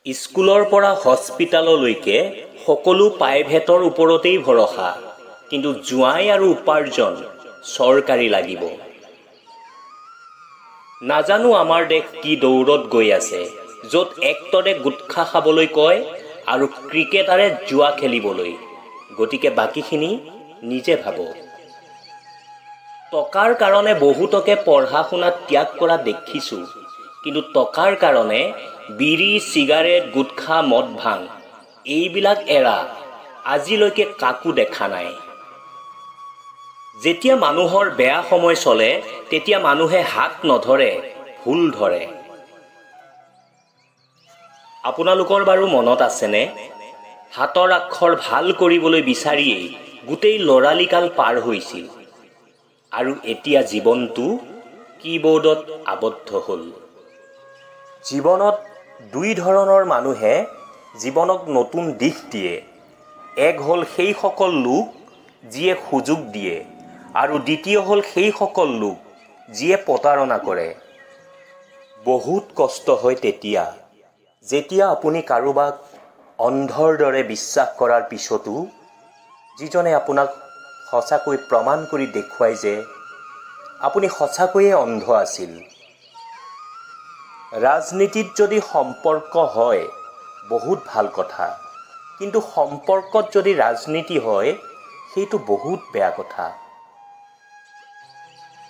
স্কুলৰ পৰা হস্পিটাললৈকে সকলো প্ৰাইভেটৰ ওপৰতেই ভৰসা, কিন্তু জোৱাই আৰু উপাৰ্জন চৰকাৰী লাগিব। নাজানো আমাৰ দেশ কি দৌৰত গৈ আছে, য'ত এক্টৰে গুটখা খাবলৈ কয় আৰু ক্ৰিকেটাৰে জুৱা খেলিবলৈ। গতিকে বাকীখিনি নিজে ভাবক। টকাৰ কাৰণে বহুতকে পঢ়া শুনা ত্যাগ কৰা দেখিছোঁ, কিন্তু টকাৰ কাৰণে বিড়ি, চিগাৰেট, গুটখা, মদ ভাং এইবিলাক এৰা আজিলৈকে কাকো দেখা নাই। যেতিয়া মানুহৰ বেয়া সময় চলে তেতিয়া মানুহে হাত নধৰে, ভুল ধৰে। আপোনালোকৰ বাৰু মনত আছেনে? হাতৰ আখৰ ভাল কৰিবলৈ বিচাৰিয়েই গোটেই লৰালিকাল পাৰ হৈছিল, আৰু এতিয়া জীৱনটো কীবোৰ্ডত আবদ্ধ হ'ল। জীৱনত দুই ধৰণৰ মানুহে জীৱনক নতুন দিশ দিয়ে। এক হ'ল সেইসকল লোক যিয়ে সুযোগ দিয়ে, আৰু দ্বিতীয় হ'ল সেইসকল লোক যিয়ে প্ৰতাৰণা কৰে। বহুত কষ্ট হয় তেতিয়া, যেতিয়া আপুনি কাৰোবাক অন্ধৰ দৰে বিশ্বাস কৰাৰ পিছতো যিজনে আপোনাক সঁচাকৈ প্ৰমাণ কৰি দেখুৱায় যে আপুনি সঁচাকৈয়ে অন্ধ আছিল। ৰাজনীতিত যদি সম্পৰ্ক হয় বহুত ভাল কথা, কিন্তু সম্পৰ্কত যদি ৰাজনীতি হয় সেইটো বহুত বেয়া কথা।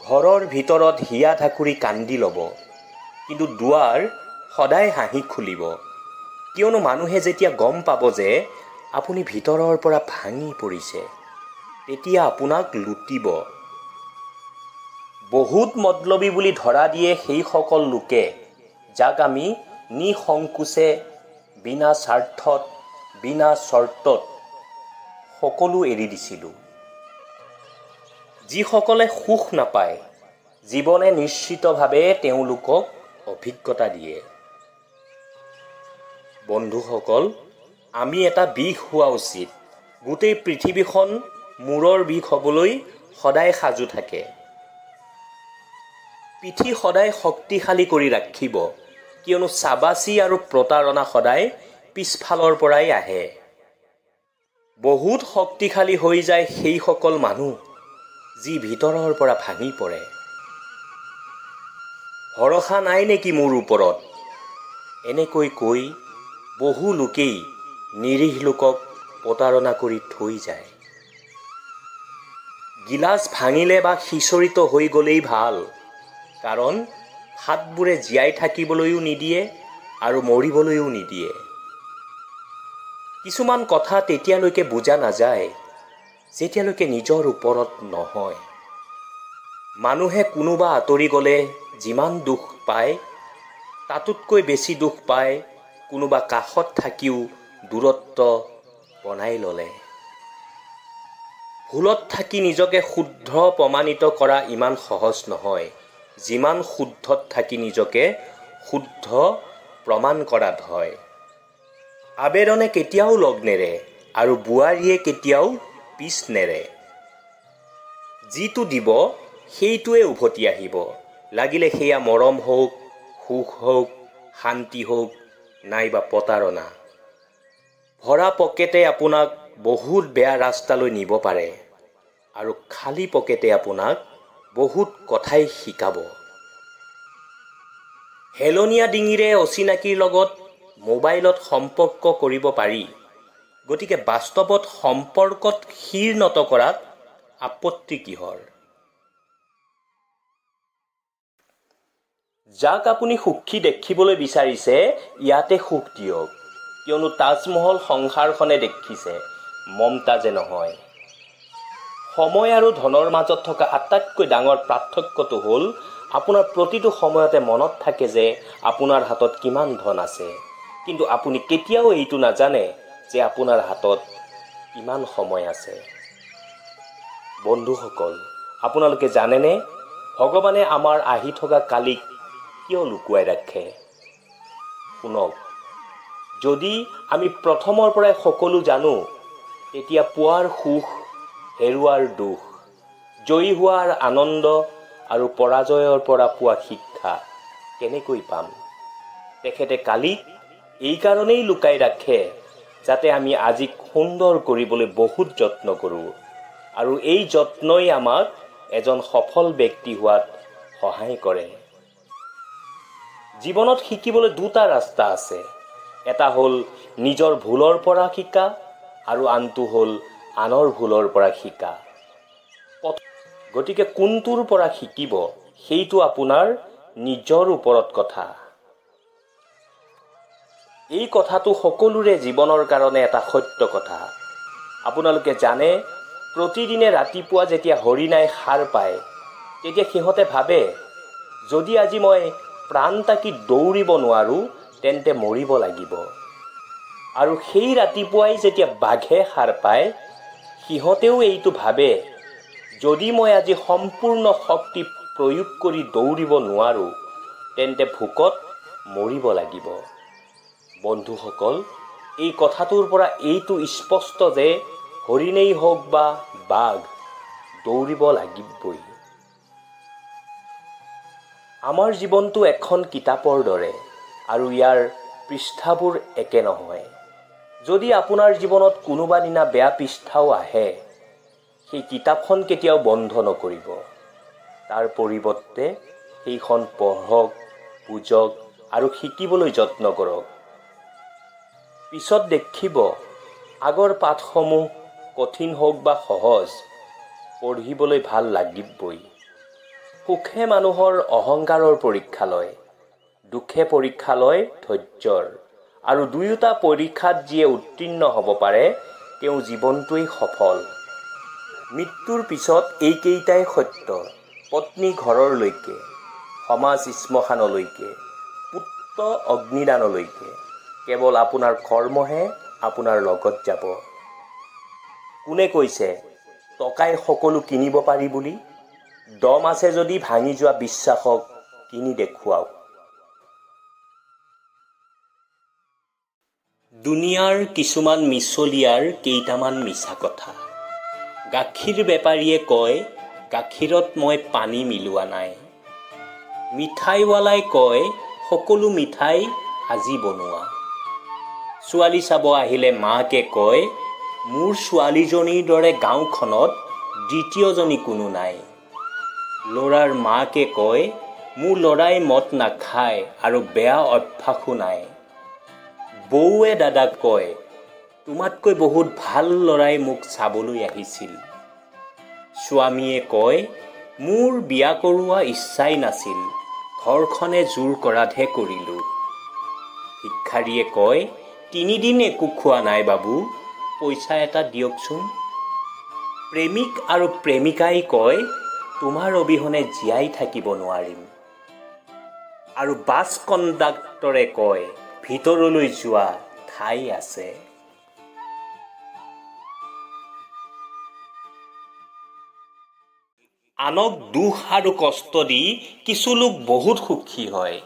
ঘৰৰ ভিতৰত হিয়া ধাকুৰি কান্দি ল'ব, কিন্তু দুৱাৰ সদায় হাঁহি খুলিব, কিয়নো মানুহে যেতিয়া গম পাব যে আপুনি ভিতৰৰ পৰা ভাঙি পৰিছে, তেতিয়া আপোনাক লুটিব। বহুত মতলবী বুলি ধৰা দিয়ে সেইসকল লোকে যাক আমি নিসংকোচে, বিনা স্বাৰ্থত, বিনা চৰ্তত সকলো এৰি দিছিলোঁ। যিসকলে সুখ নাপায়, জীৱনে নিশ্চিতভাৱে তেওঁলোকক অভিজ্ঞতা দিয়ে। বন্ধুসকল, আমি এটা বিষ হোৱা উচিত। গোটেই পৃথিৱীখন মূৰৰ বিষ হ'বলৈ সদায় সাজু থাকে। পিঠি সদায় শক্তিশালী কৰি ৰাখিব, কিয়নো চাবাচি আৰু প্ৰতাৰণা সদায় পিছফালৰ পৰাই আহে। বহুত শক্তিশালী হৈ যায় সেইসকল মানুহ যি ভিতৰৰ পৰা ভাঙি পৰে। ভৰসা নাই নেকি মোৰ ওপৰত? এনেকৈ কৈ বহু লোকেই নিৰীহ লোকক প্ৰতাৰণা কৰি থৈ যায়। গিলাচ ভাঙিলে বা সিঁচৰিত হৈ গ'লেই ভাল, কাৰণ হাতবোৰে জীয়াই থাকিবলৈও নিদিয়ে আৰু মৰিবলৈও নিদিয়ে। কিছুমান কথা তেতিয়ালৈকে বুজা নাযায় যেতিয়ালৈকে নিজৰ ওপৰত নহয়। মানুহে কোনোবা আঁতৰি গ'লে যিমান দুখ পায়, তাতোতকৈ বেছি দুখ পায় কোনোবা কাষত থাকিও দূৰত্ব বনাই ল'লে। ভুলত থাকি নিজকে শুদ্ধ প্ৰমাণিত কৰা ইমান সহজ নহয়, যিমান শুদ্ধত থাকি নিজকে শুদ্ধ প্ৰমাণ কৰাত হয়। আবেদনে কেতিয়াও লগ নেৰে আৰু বোৱাৰীয়ে কেতিয়াও পিছ নেৰে। যিটো দিব সেইটোৱে উভতি আহিব, লাগিলে সেয়া মৰম হওক, সুখ হওক, শান্তি হওক, নাইবা প্ৰতাৰণা। ভৰা পকেটে আপোনাক বহুত বেয়া ৰাস্তালৈ নিব পাৰে, আৰু খালী পকেটে আপোনাক বহুত কথাই শিকাব। হেলনীয়া ডিঙিৰে অচিনাকিৰ লগত মোবাইলত সম্পৰ্ক কৰিব পাৰি, গতিকে বাস্তৱত সম্পৰ্কত শিৰ নত কৰাত আপত্তি কিহৰ? যাক আপুনি সুখী দেখিবলৈ বিচাৰিছে ইয়াতে সুখ দিয়ক, কিয়নো তাজমহল সংসাৰখনে দেখিছে, মমতাজে নহয়। সময় আৰু ধনৰ মাজত থকা আটাইতকৈ ডাঙৰ পাৰ্থক্যটো হ'ল আপোনাৰ প্ৰতিটো সময়তে মনত থাকে যে আপোনাৰ হাতত কিমান ধন আছে, কিন্তু আপুনি কেতিয়াও এইটো নাজানে যে আপোনাৰ হাতত কিমান সময় আছে। বন্ধুসকল, আপোনালোকে জানেনে ভগৱানে আমাৰ আহি থকা কালিক কিয় লুকুৱাই ৰাখে? শুনক, যদি আমি প্ৰথমৰ পৰাই সকলো জানো, তেতিয়া পোৱাৰ সুখ, হেৰুৱাৰ দুখ, জয়ী হোৱাৰ আনন্দ আৰু পৰাজয়ৰ পৰা পোৱা শিক্ষা কেনেকৈ পাম? তেখেতে কালিক এই কাৰণেই লুকাই ৰাখে যাতে আমি আজি সুন্দৰ কৰিবলৈ বহুত যত্ন কৰোঁ আৰু এই যত্নই আমাক এজন সফল ব্যক্তি হোৱাত সহায় কৰে। জীৱনত শিকিবলৈ দুটা ৰাস্তা আছে। এটা হ'ল নিজৰ ভুলৰ পৰা শিকা আৰু আনটো হ'ল আনৰ ভুলৰ পৰা শিকা। গতিকে কোনটোৰ পৰা শিকিব সেইটো আপোনাৰ নিজৰ ওপৰত কথা। এই কথাটো সকলোৰে জীৱনৰ কাৰণে এটা সত্য কথা। আপোনালোকে জানে প্ৰতিদিনে ৰাতিপুৱা যেতিয়া হৰিণাই সাৰ পায় তেতিয়া সিহঁতে ভাবে যদি আজি মই প্ৰাণ তাকি দৌৰিব নোৱাৰোঁ তেন্তে মৰিব লাগিব। আৰু সেই ৰাতিপুৱাই যেতিয়া বাঘে সাৰ পায় সিহঁতেও এইটো ভাবে যদি মই আজি সম্পূৰ্ণ শক্তি প্ৰয়োগ কৰি দৌৰিব নোৱাৰোঁ তেন্তে ভোকত মৰিব লাগিব। বন্ধুসকল, এই কথাটোৰ পৰা এইটো স্পষ্ট যে হৰিণেই হওক বা বাঘ দৌৰিব লাগিবই। আমাৰ জীৱনটো এখন কিতাপৰ দৰে আৰু ইয়াৰ পৃষ্ঠাবোৰ একে নহয়। যদি আপোনাৰ জীৱনত কোনোবা দিনা বেয়া পৃষ্ঠাও আহে সেই কিতাপখন কেতিয়াও বন্ধ নকৰিব। তাৰ পৰিৱৰ্তে সেইখন পঢ়ক, বুজক আৰু শিকিবলৈ যত্ন কৰক। পিছত দেখিব আগৰ পাঠসমূহ কঠিন হওক বা সহজ পঢ়িবলৈ ভাল লাগিবই। সুখে মানুহৰ অহংকাৰৰ পৰীক্ষা লয়, দুখে পৰীক্ষা লয় ধৈৰ্যৰ, আৰু দুয়োটা পৰীক্ষাত যিয়ে উত্তীৰ্ণ হ'ব পাৰে তেওঁ জীৱনটোৱেই সফল। মৃত্যুৰ পিছত এইকেইটাই সত্য। পত্নী ঘৰৰলৈকে, সমাজ শ্মশানলৈকে, পুত্ৰ অগ্নিদানলৈকে। কেৱল আপোনাৰ কৰ্মহে আপোনাৰ লগত যাব। কোনে কৈছে টকাই সকলো কিনিব পাৰি বুলি? দম আছে যদি ভাঙি যোৱা বিশ্বাসক কিনি দেখুৱাওক। দুনিয়াৰ কিছুমান মিছলীয়াৰ কেইটামান মিছা কথা। গাখীৰ বেপাৰীয়ে কয় গাখীৰত মই পানী মিলোৱা নাই। মিঠাইৱালাই কয় সকলো মিঠাই আজি বনোৱা। ছোৱালী চাব আহিলে মাকে কয় মোৰ ছোৱালীজনীৰ দৰে গাঁওখনত দ্বিতীয়জনী কোনো নাই। ল'ৰাৰ মাকে কয় মোৰ ল'ৰাই মদ নাখায় আৰু বেয়া অভ্যাসো নাই। বৌৱে দাদাক কয় তোমাতকৈ বহুত ভাল ল'ৰাই মোক চাবলৈ আহিছিল। স্বামীয়ে কয় মোৰ বিয়া কৰোৱা ইচ্ছাই নাছিল, ঘৰখনে জোৰ কৰাতহে কৰিলোঁ। ভিক্ষাৰীয়ে কয় 3 দিন একো খোৱা নাই বাবু, পইচা এটা দিয়কচোন। প্ৰেমিক আৰু প্ৰেমিকাই কয় তোমাৰ অবিহনে জীয়াই থাকিব নোৱাৰিম। আৰু বাছ কণ্ডাক্টৰে কয় ভিতৰলৈ যোৱা ঠাই আছে। আনক দুখ আৰু কষ্ট দি কিছু লোক বহুত সুখী হয়,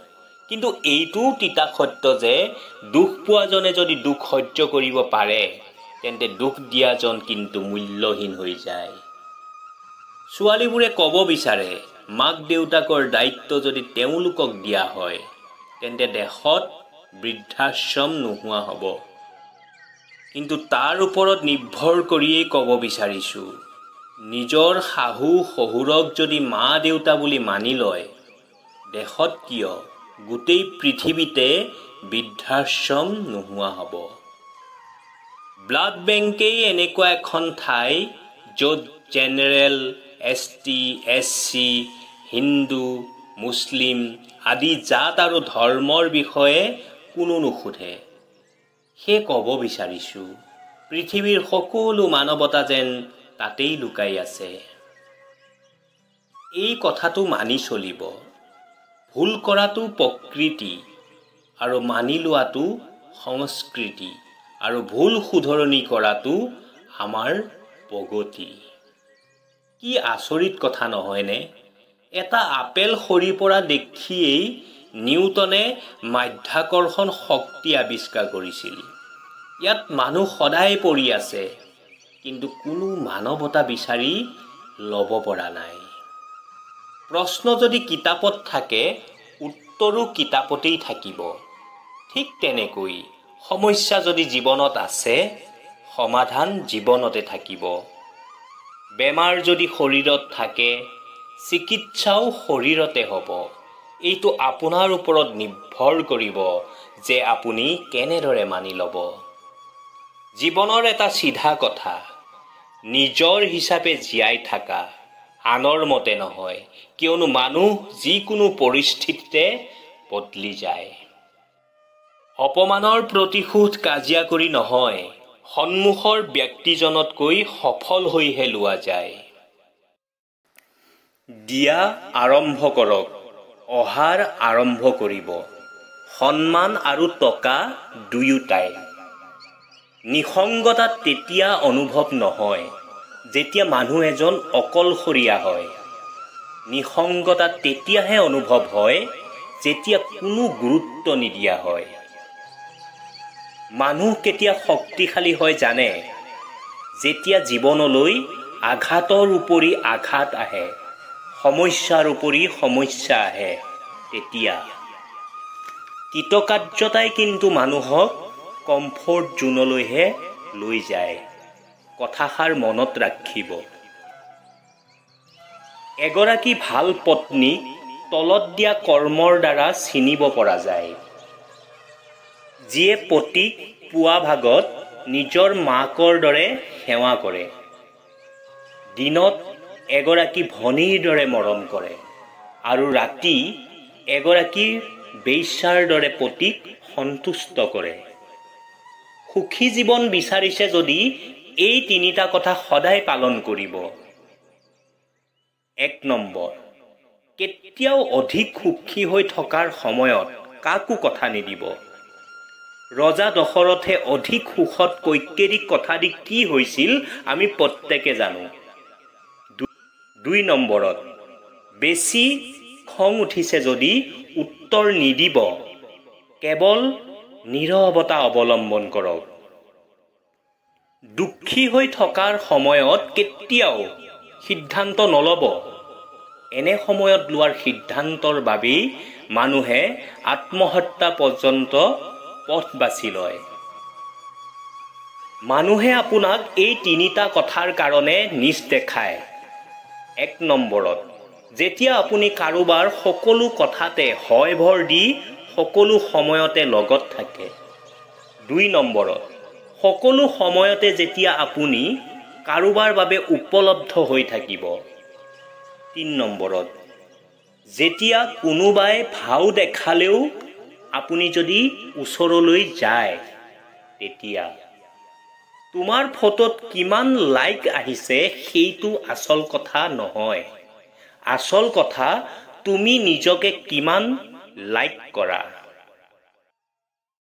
কিন্তু এইটোও তিতা সত্য যে দুখ পোৱাজনে যদি দুখ সহ্য কৰিব পাৰে তেন্তে দুখ দিয়াজন কিন্তু মূল্যহীন হৈ যায়। ছোৱালীবোৰে ক'ব বিচাৰে মাক দেউতাকৰ দায়িত্ব যদি তেওঁলোকক দিয়া হয় তেন্তে দেশত বৃদ্ধাশ্ৰম নোহোৱা হ'ব। কিন্তু তাৰ ওপৰত নিৰ্ভৰ কৰিয়েই ক'ব বিচাৰিছোঁ নিজৰ শাহু শহুৰক যদি মা দেউতা বুলি মানি লয় দেশত কিয় গোটেই পৃথিৱীতে বৃদ্ধাশ্ৰম নোহোৱা হ'ব। ব্লাড বেংকেই এনেকুৱা এখন ঠাই য'ত জেনেৰেল, ST, SC, হিন্দু, মুছলিম আদি জাত আৰু ধৰ্মৰ বিষয়ে কোনো নুসুধে। সেয়ে ক'ব বিচাৰিছোঁ পৃথিৱীৰ সকলো মানৱতা যেন তাতেই লুকাই আছে। এই কথাটো মানি চলিব। ভুল কৰাটো প্ৰকৃতি আৰু মানি লোৱাটো সংস্কৃতি, আৰু ভুল শুধৰণি কৰাটো আমাৰ প্ৰগতি। কি আচৰিত কথা নহয়নে? এটা আপেল সৰি পৰা দেখিয়েই নিউটনে মাধ্যাকৰ্ষণ শক্তি আৱিষ্কাৰ কৰিছিল। ইয়াত মানুহ সদায় পৰি আছে, কিন্তু কোনো মানৱতা বিচাৰি ল'ব পৰা নাই। প্ৰশ্ন যদি কিতাপত থাকে উত্তৰো কিতাপতেই থাকিব। ঠিক তেনেকৈ সমস্যা যদি জীৱনত আছে, সমাধান জীৱনতে থাকিব। বেমাৰ যদি শৰীৰত থাকে, চিকিৎসাও শৰীৰতে হ'ব। এইটো আপোনাৰ ওপৰত নিৰ্ভৰ কৰিব যে আপুনি কেনেদৰে মানি ল'ব। জীৱনৰ এটা চিধা কথা, নিজৰ হিচাপে জীয়াই থাকা, আনৰ মতে নহয়, কিয়নো মানুহ যিকোনো পৰিস্থিতিতে বদলি যায়। অপমানৰ প্ৰতিশোধ কাজিয়া কৰি নহয়, সন্মুখৰ ব্যক্তিজনতকৈ সফল হৈহে লোৱা যায়। দিয়া আৰম্ভ কৰক, অহাৰ আৰম্ভ কৰিব। সন্মান আৰু টকা দুয়োটাই। নিসংগতা তেতিয়া অনুভৱ নহয় যেতিয়া মানুহ এজন অকলশৰীয়া হয়। নিসংগতা তেতিয়াহে অনুভৱ হয় যেতিয়া কোনো গুৰুত্ব নিদিয়া হয়। মানুহ কেতিয়া শক্তিশালী হয় জানে? যেতিয়া জীৱনলৈ আঘাতৰ উপৰি আঘাত আহে, সমস্যাৰ উপৰি সমস্যা আহে, তেতিয়া। কৃতকাৰ্যতাই কিন্তু মানুহক কমফৰ্ট জোনলৈহে লৈ যায়। কথাষাৰ মনত ৰাখিব। এগৰাকী ভাল পত্নীক তলত দিয়া কৰ্মৰ দ্বাৰা চিনিব পৰা যায়। যিয়ে পতিক পুৱা ভাগত নিজৰ মাকৰ দৰে সেৱা কৰে, দিনত এগৰাকী ভনীৰ দৰে মৰম কৰে আৰু ৰাতি এগৰাকী বেশ্যাৰ দৰে পতিক সন্তুষ্ট কৰে। সুখী জীৱন বিচাৰিছে যদি এই তিনিটা কথা সদায় পালন কৰিব। ১ নম্বৰ, কেতিয়াও অধিক সুখী হৈ থকাৰ সময়ত কাকো কথা নিদিব। ৰজা দশৰথে অধিক সুখত কৈকেয়ীক কথা দি কি হৈছিল আমি প্ৰত্যেকে জানো। ২ নম্বৰত, বেছি খং উঠিছে যদি উত্তৰ নিদিব, কেৱল নীৰৱতা অৱলম্বন কৰক। দুখী হৈ থকাৰ সময়ত কেতিয়াও সিদ্ধান্ত নল'ব। এনে সময়ত লোৱাৰ সিদ্ধান্তৰ বাবেই মানুহে আত্মহত্যা পৰ্যন্ত পথ বাছি লয়। মানুহে আপোনাক এই তিনিটা কথাৰ কাৰণে নিচ দেখায়। ১ নম্বৰত, যেতিয়া আপুনি কাৰোবাৰ সকলো কথাতে হয় ভৰ দি সকলো সময়তে লগত থাকে। ২ নম্বৰত, সকলো সময়তে যেতিয়া আপুনি কাৰোবাৰ বাবে উপলব্ধ হৈ থাকিব। ৩ নম্বৰত, যেতিয়া কোনোবাই ভাও দেখালেও আপুনি যদি ওচৰলৈ যায়, তেতিয়া। তোমাৰ ফটোত কিমান লাইক আহিছে সেইটো আচল কথা নহয়। আচল কথা তুমি নিজকে কিমান লাইক কৰা।